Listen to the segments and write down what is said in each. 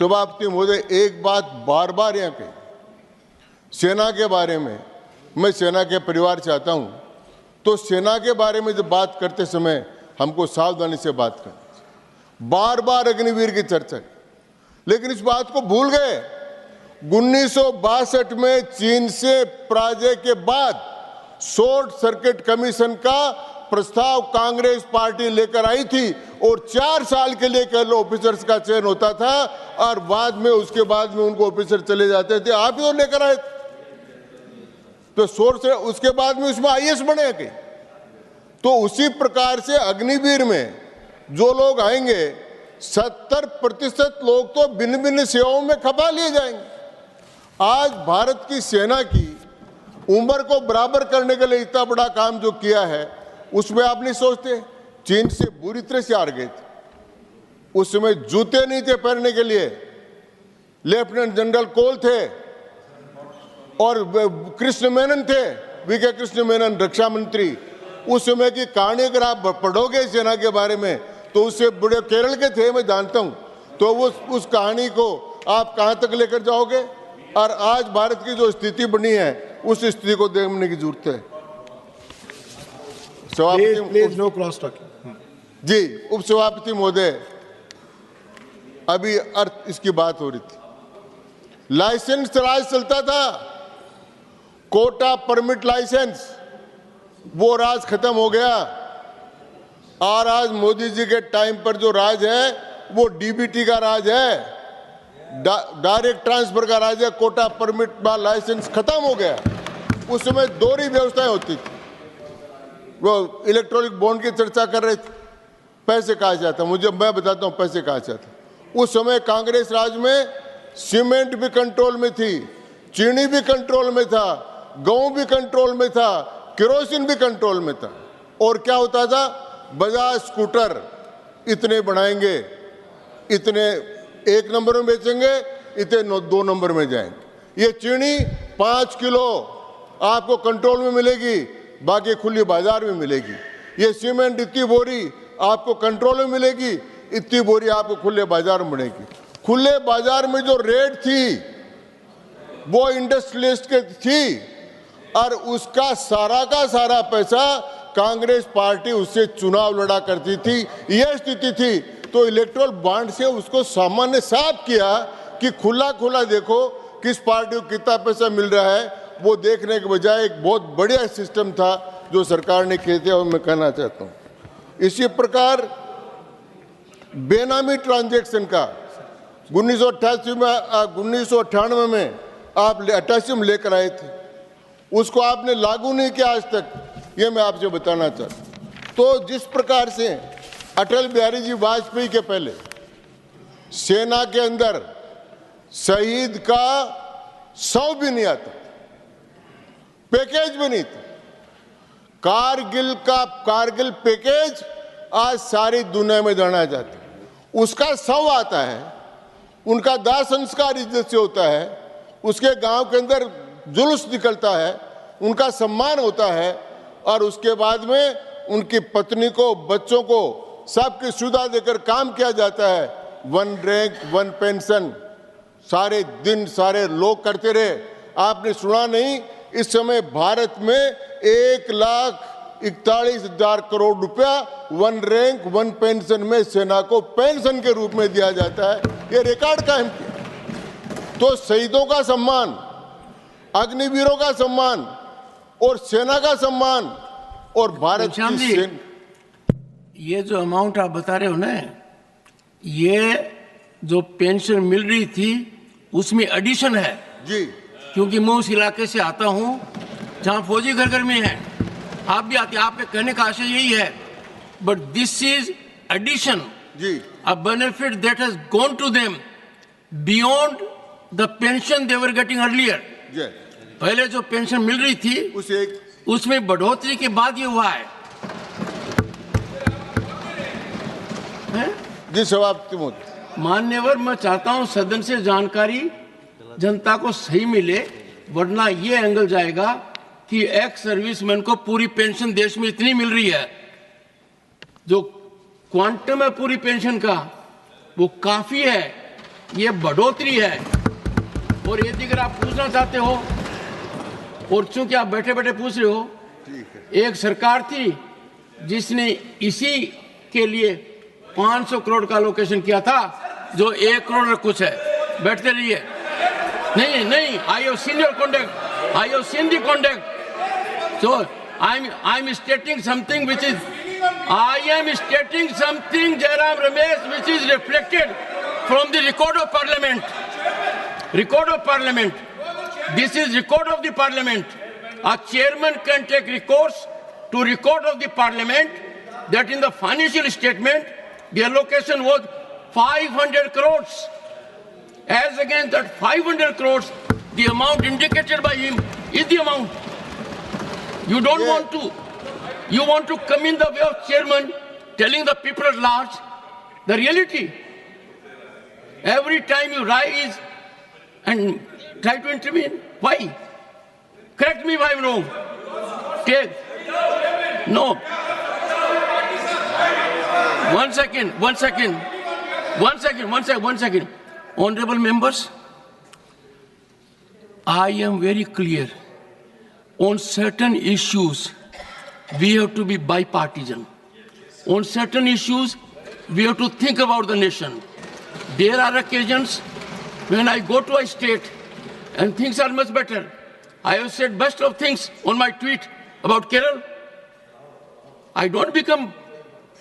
सभापति महोदय, एक बात बार बार यहाँ कही, सेना के बारे में, मैं सेना के परिवार से आता हूँ, तो सेना के बारे में जब बात करते समय हमको सावधानी से बात करनी चाहिए। बार बार अग्निवीर की चर्चा, लेकिन इस बात को भूल गए 1962 में चीन से पराजय के बाद शॉर्ट सर्किट कमीशन का प्रस्ताव कांग्रेस पार्टी लेकर आई थी और 4 साल के लिए कह लो ऑफिसर्स का चयन होता था और बाद में उसके बाद में उनको ऑफिसर चले जाते थे। आप ही तो लेकर आए थे, तो सोर्स से उसके बाद में उसमें आईएएस बने के। तो उसी प्रकार से अग्निवीर में जो लोग आएंगे 70% लोग तो भिन्न भिन्न सेवाओं में खपा लिए जाएंगे। आज भारत की सेना की उम्र को बराबर करने के लिए इतना बड़ा काम जो किया है, उसमें आप नहीं सोचते चीन से बुरी तरह से हार गए थे। उस समय जूते नहीं थे पहनने के लिए, लेफ्टिनेंट जनरल कोल थे और कृष्ण मेनन थे, वीके कृष्ण मेनन रक्षा मंत्री। उस समय की कहानी अगर आप पढ़ोगे सेना के बारे में तो उससे बड़े केरल के थे, मैं जानता हूं। तो वो उस कहानी को आप कहां तक लेकर जाओगे? और आज भारत की जो स्थिति बनी है उस स्थिति को देखने की जरूरत है। Please no cross talking. जी, उपसभापति महोदय, अभी अर्थ इसकी बात हो रही थी, लाइसेंस राज चलता था, कोटा परमिट लाइसेंस, वो राज खत्म हो गया और आज मोदी जी के टाइम पर जो राज है वो डीबीटी का राज है, डायरेक्ट ट्रांसफर का राज है। कोटा परमिट लाइसेंस खत्म हो गया। उस समय दोहरी व्यवस्थाएं होती थी। वो इलेक्ट्रॉनिक बॉन्ड की चर्चा कर रहे थे, पैसे कहाँ से आता, मुझे मैं बताता हूँ पैसे कहाँ से आता। उस समय कांग्रेस राज में सीमेंट भी कंट्रोल में थी, चीनी भी कंट्रोल में था, गेहूं भी कंट्रोल में था, केरोसिन भी कंट्रोल में था। और क्या होता था, बजाज स्कूटर इतने बनाएंगे, इतने 1 नंबर में बेचेंगे, इतने 2 नंबर में जाएंगे। ये चीनी 5 किलो आपको कंट्रोल में मिलेगी, बाकी खुली बाजार में मिलेगी। ये सीमेंट इतनी बोरी आपको कंट्रोल में मिलेगी, इतनी बोरी आपको खुले बाजार में मिलेगी। खुले बाजार में जो रेट थी वो इंडस्ट्रियलिस्ट के थी और उसका सारा का सारा पैसा कांग्रेस पार्टी उससे चुनाव लड़ा करती थी। यह स्थिति थी। तो इलेक्ट्रल बॉन्ड से उसको सामान्य साफ किया कि खुला खुला देखो किस पार्टी को कितना पैसा मिल रहा है, वो देखने के बजाय एक बहुत बढ़िया सिस्टम था जो सरकार ने किए थे, और मैं कहना चाहता हूँ। इसी प्रकार बेनामी ट्रांजैक्शन का 1998 में आप 88 में लेकर आए थे, उसको आपने लागू नहीं किया आज तक, ये मैं आपसे बताना चाहता हूँ। तो जिस प्रकार से अटल बिहारी जी वाजपेयी के पहले सेना के अंदर शहीद का 100 भी नहीं आता, पैकेज भी नहीं था। कारगिल पैकेज आज सारी दुनिया में जाना जाता है, उसका 100 आता है। उनका दाह संस्कार इज्जत से होता है, उसके गांव के अंदर जुलूस निकलता है, उनका सम्मान होता है और उसके बाद में उनकी पत्नी को, बच्चों को सबकी सुविधा देकर काम किया जाता है। 1 रैंक 1 पेंशन सारे दिन सारे लोग करते रहे। आपने सुना नहीं, इस समय भारत में 1,41,000 करोड़ रुपया 1 रैंक 1 पेंशन में सेना को पेंशन के रूप में दिया जाता है। ये रिकॉर्ड कायम किया। तो शहीदों का सम्मान, अग्निवीरों का सम्मान और सेना का सम्मान और भारत की सेना, ये जो अमाउंट आप बता रहे हो ना, ये जो पेंशन मिल रही थी उसमें एडिशन है जी। क्योंकि मैं उस इलाके से आता हूँ जहाँ फौजी घर घर में है, आप भी आते हैं, आपके कहने का आशय यही है। बट दिस इज एडिशन जी, a benefit that has gone to them beyond the pension they were getting earlier. पहले जो पेंशन मिल रही थी उसमें बढ़ोतरी के बाद ये हुआ है। जी सभापति महोदय, मान्यवर, मैं चाहता हूं सदन से जानकारी जनता को सही मिले, वरना ये एंगल जाएगा कि एक्स सर्विसमैन को पूरी पेंशन देश में इतनी मिल रही है, जो क्वांटम है पूरी पेंशन का वो काफी है ये बढ़ोतरी है। और यदि अगर आप पूछना चाहते हो, और चूंकि आप बैठे बैठे पूछ रहे हो, एक सरकार थी जिसने इसी के लिए 500 करोड़ का एलोकेशन किया था, जो 1 करोड़ और कुछ है। बैठते रहिए। नहीं नहीं, I have seen your conduct, I have seen the conduct, so I am stating something which is, I am stating something, Jairam Ramesh, which is reflected from the record of Parliament. Record of Parliament. This is record of the Parliament. A chairman can take recourse to record of the Parliament that in the financial statement the allocation was 500 crores. As against that 500 crores, the amount indicated by him is the amount. You don't want to. You want to come in the way of chairman telling the people at large the reality. Every time you rise and try to intervene. Why? Correct me if I'm wrong. Take. No. One second. Honorable members, I am very clear. On certain issues, we have to be bipartisan. On certain issues, we have to think about the nation. There are occasions when I go to a state and things are much better. I have said best of things on my tweet about Kerala. I don't become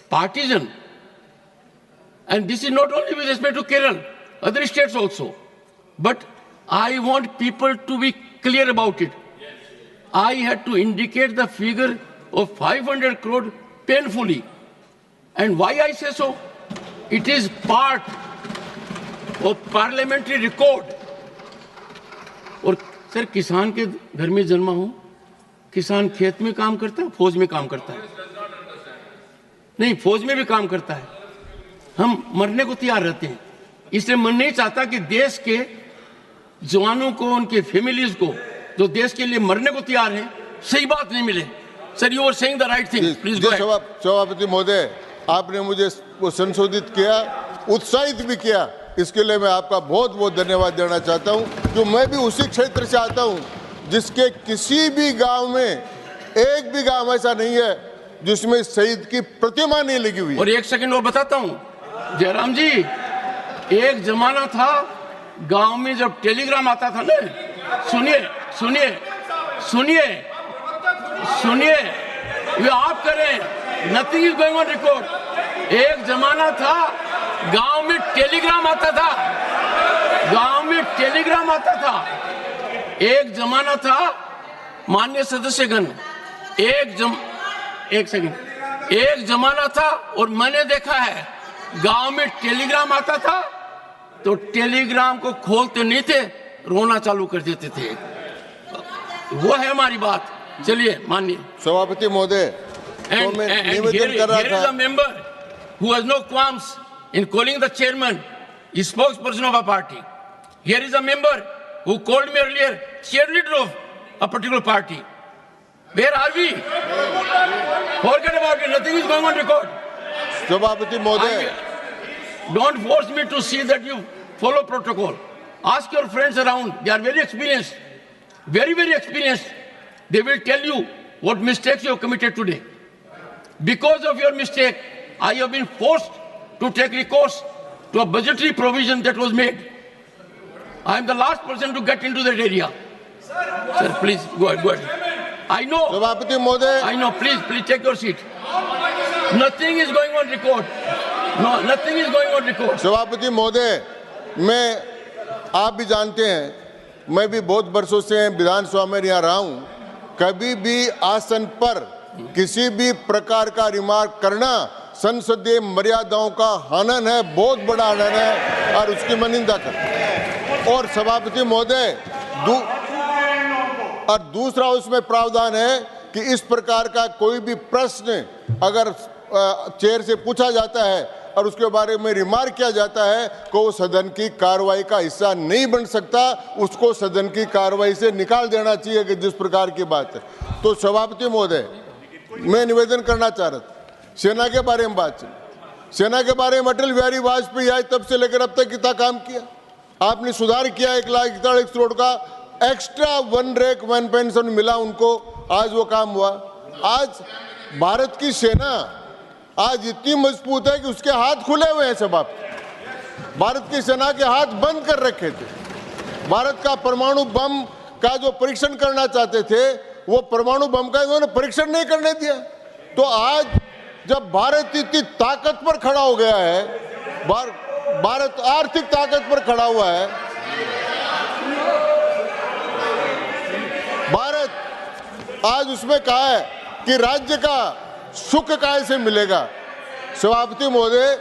partisan. And this is not only with respect to Kerala, other states also. But I want people to be clear about it. I had to indicate the figure of 500 crore painfully. And why I say so? It is part of parliamentary record. और sir, किसान के घर में जन्मा हूं। किसान खेत में काम करता है, फौज में काम करता है। नहीं, फौज में भी काम करता है। हम मरने को तैयार रहते हैं। इसलिए मैं नहीं चाहता कि देश के जवानों को, उनके फैमिलीज को, जो देश के लिए मरने को तैयार हैं, सही बात नहीं मिले। Sir, you are saying the right thing. Please go ahead. सभापति महोदय, आपने मुझे वो संशोधित किया, उत्साहित भी किया, इसके लिए मैं आपका बहुत बहुत धन्यवाद देना चाहता हूं। क्यों मैं भी उसी क्षेत्र से आता हूं जिसके किसी भी गांव में एक भी गांव ऐसा नहीं है जिसमें शहीद की प्रतिमा नहीं लगी हुई। और एक सेकंड और बताता हूं जयराम जी, एक जमाना था गांव में जब टेलीग्राम आता था ना, सुनिए, ये आप करें, nothing is going on record. एक जमाना था गांव में टेलीग्राम आता था, एक जमाना था माननीय सदस्यगण, एक जमाना था, और मैंने देखा है गांव में टेलीग्राम आता था तो टेलीग्राम को खोलते नहीं थे, रोना चालू कर देते थे। वो है हमारी बात। चलिए माननीय सभापति महोदय, तो मैं निवेदन कर रहा था। member who has no qualms in calling the chairman a spokesperson of a party. Here is a member who called me earlier cheerleader of a particular party. Where are we? Forget about it. Nothing is going on record. सभापति महोदय, don't force me to see that you follow protocol. Ask your friends around. They are very experienced, very, very experienced. They will tell you what mistakes you have committed today. Because of your mistake, I have been forced to take recourse to a budgetary provision that was made. I am the last person to get into that area. Sir, please go ahead. I know. सभापति महोदय, I know. Please take your seat. Nothing is going on record. No, nothing is going on record. सभापति महोदय, मैं, आप भी जानते हैं, मैं भी बहुत वर्षों से विधानसभा में यहाँ रहा हूँ। कभी भी आसन पर किसी भी प्रकार का रिमार्क करना संसदीय मर्यादाओं का हनन है, बहुत बड़ा हनन है, और उसकी मैं निंदा करता हूं। और सभापति महोदय, और दूसरा उसमें प्रावधान है कि इस प्रकार का कोई भी प्रश्न अगर चेयर से पूछा जाता है और उसके बारे में रिमार्क किया जाता है तो वो सदन की कार्रवाई का हिस्सा नहीं बन सकता, उसको सदन की कार्रवाई से निकाल देना चाहिए कि जिस प्रकार की बात है। तो सभापति महोदय, मैं निवेदन करना चाह रहा था, सेना के बारे में बात चली। सेना के बारे में अटल बिहारी वाजपेयी आए तब से लेकर अब तक कितना काम किया, आपने सुधार किया, 1,41,00,000 करोड़ का एक्स्ट्रा 1 रैंक 1 पेंशन मिला उनको, आज वो काम हुआ। आज भारत की सेना आज इतनी मजबूत है कि उसके हाथ खुले हुए हैं सब। आप भारत की सेना के हाथ बंद कर रखे थे। भारत का परमाणु बम का जो परीक्षण करना चाहते थे, वो परमाणु बम का इन्होंने परीक्षण नहीं करने दिया। तो आज जब भारत इतनी ताकत पर खड़ा हो गया है, भारत आर्थिक ताकत पर खड़ा हुआ है, भारत आज उसमें कहा है कि राज्य का सुख कैसे मिलेगा। सभापति महोदय,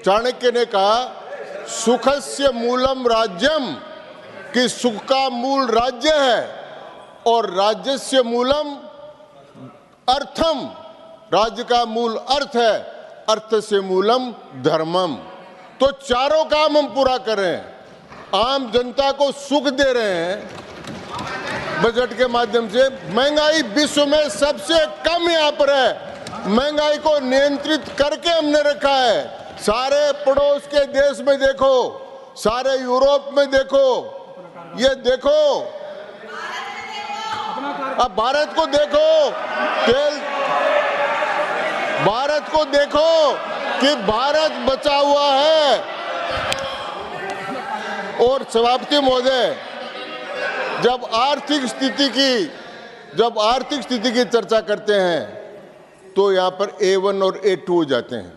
चाणक्य ने कहा सुखस्य मूलम राज्यम, कि सुख का मूल राज्य है, और राज्यस्य मूलम अर्थम, राज्य का मूल अर्थ है, अर्थ से मूलम धर्मम। तो चारों काम हम पूरा कर रहे हैं। आम जनता को सुख दे रहे हैं बजट के माध्यम से। महंगाई विश्व में सबसे कम यहाँ पर है। महंगाई को नियंत्रित करके हमने रखा है। सारे पड़ोस के देश में देखो, सारे यूरोप में देखो, ये देखो, अब भारत को देखो, भारत को देखो कि भारत बचा हुआ है। और सभापति महोदय, जब आर्थिक स्थिति की चर्चा करते हैं तो यहाँ पर A1 और A2 हो जाते हैं।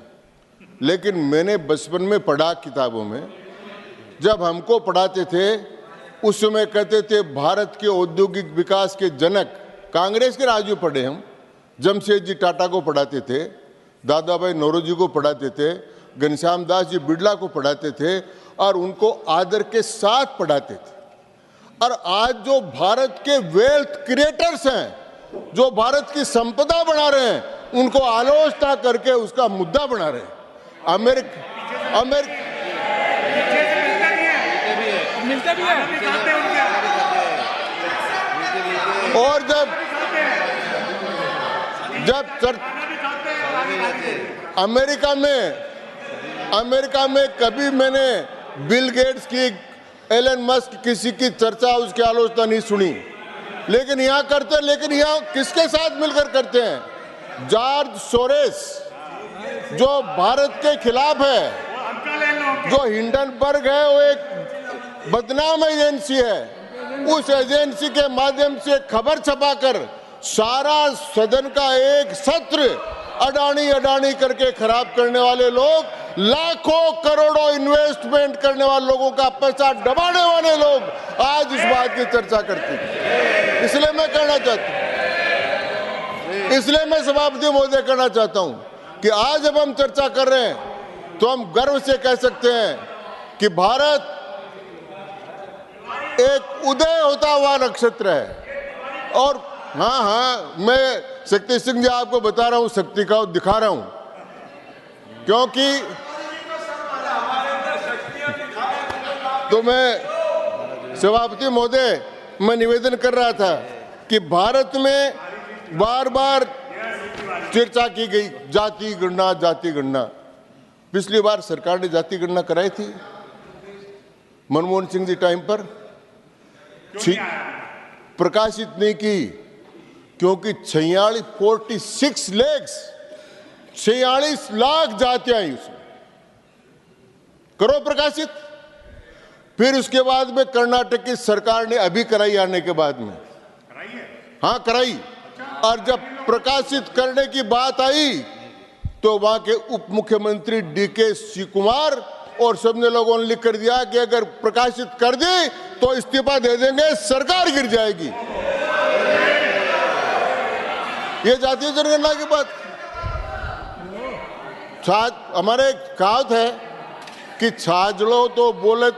लेकिन मैंने बचपन में पढ़ा किताबों में, जब हमको पढ़ाते थे उस समय कहते थे भारत के औद्योगिक विकास के जनक, कांग्रेस के राजू पढ़े हम, जमशेद जी टाटा को पढ़ाते थे, दादा भाई नौरोजी को पढ़ाते थे, घनश्याम दास जी बिड़ला को पढ़ाते थे, और उनको आदर के साथ पढ़ाते थे। और आज जो भारत के वेल्थ क्रिएटर्स हैं, जो भारत की संपदा बना रहे हैं, उनको आलोचना करके उसका मुद्दा बना रहे हैं। और जब अमेरिका में कभी मैंने बिल गेट्स की, एलन मस्क, किसी की चर्चा, उसकी आलोचना नहीं सुनी। लेकिन यहाँ करते हैं। लेकिन यहाँ किसके साथ मिलकर करते हैं? जॉर्ज सोरेस, जो भारत के खिलाफ है, जो हिंडनबर्ग है, वो एक बदनाम एजेंसी है। उस एजेंसी के माध्यम से खबर छपाकर सारा सदन का एक सत्र अडानी करके खराब करने वाले लोग, लाखों करोड़ों इन्वेस्टमेंट करने वाले लोगों का पैसा दबाने वाले लोग आज इस बात की चर्चा करते हैं। इसलिए मैं कहना चाहता हूं, इसलिए मैं सभापति महोदय कहना चाहता हूं कि आज जब हम चर्चा कर रहे हैं तो हम गर्व से कह सकते हैं कि भारत एक उदय होता हुआ नक्षत्र है। और हाँ, मैं शक्ति सिंह जी आपको बता रहा हूं, शक्ति का दिखा रहा हूं, क्योंकि तो मैं सभापति महोदय, मैं निवेदन कर रहा था कि भारत में बार बार चर्चा की गई जाति गणना। पिछली बार सरकार ने जाति गणना कराई थी मनमोहन सिंह जी टाइम पर, प्रकाशित नहीं की, क्योंकि 46 लाख जातियां आई उसमें। करो प्रकाशित। फिर उसके बाद में कर्नाटक की सरकार ने अभी कराई, आने के बाद में, हाँ कराई। और जब प्रकाशित करने की बात आई तो वहां के उप मुख्यमंत्री DK शिवकुमार और सबने लोगों ने लिख कर दिया कि अगर प्रकाशित कर दी तो इस्तीफा दे देंगे, सरकार गिर जाएगी। ये जातीय जनगणना की बात। हमारे कहावत है कि छाजलो तो बोले,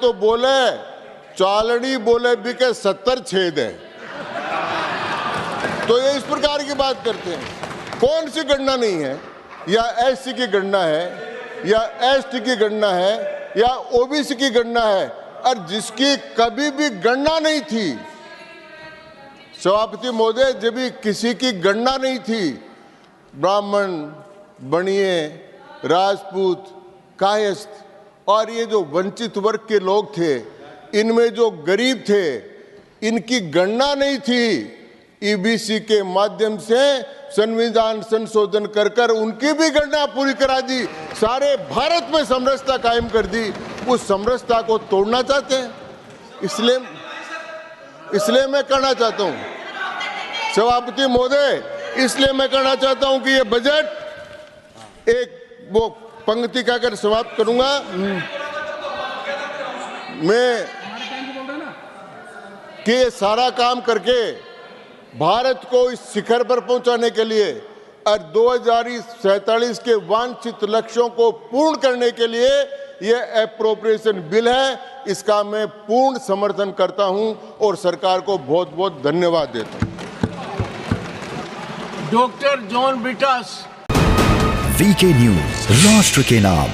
चालनी बोले भी के 70 छेद है। तो ये इस प्रकार की बात करते हैं। कौन सी गणना नहीं है? या SC की गणना है, या ST की गणना है, या OBC की गणना है, और जिसकी कभी भी गणना नहीं थी, सभापति महोदय, जब भी किसी की गणना नहीं थी, ब्राह्मण, बनिए, राजपूत, कायस्थ और ये जो वंचित वर्ग के लोग थे, इनमें जो गरीब थे इनकी गणना नहीं थी। ईबीसी के माध्यम से संविधान संशोधन कर कर उनकी भी गणना पूरी करा दी, सारे भारत में समरसता कायम कर दी। उस समरसता को तोड़ना चाहते हैं, इसलिए मैं कहना चाहता हूं सभापति महोदय, इसलिए मैं कहना चाहता हूं कि ये बजट एक वो पंक्ति कहकर समाप्त करूंगा। मैं कि ये सारा काम करके भारत को इस शिखर पर पहुंचाने के लिए और 2047 के वांछित लक्ष्यों को पूर्ण करने के लिए ये एप्रोप्रिएशन बिल है, इसका मैं पूर्ण समर्थन करता हूं और सरकार को बहुत बहुत धन्यवाद देता हूं। Doctor John Brittas, VK news, राष्ट्र के नाम।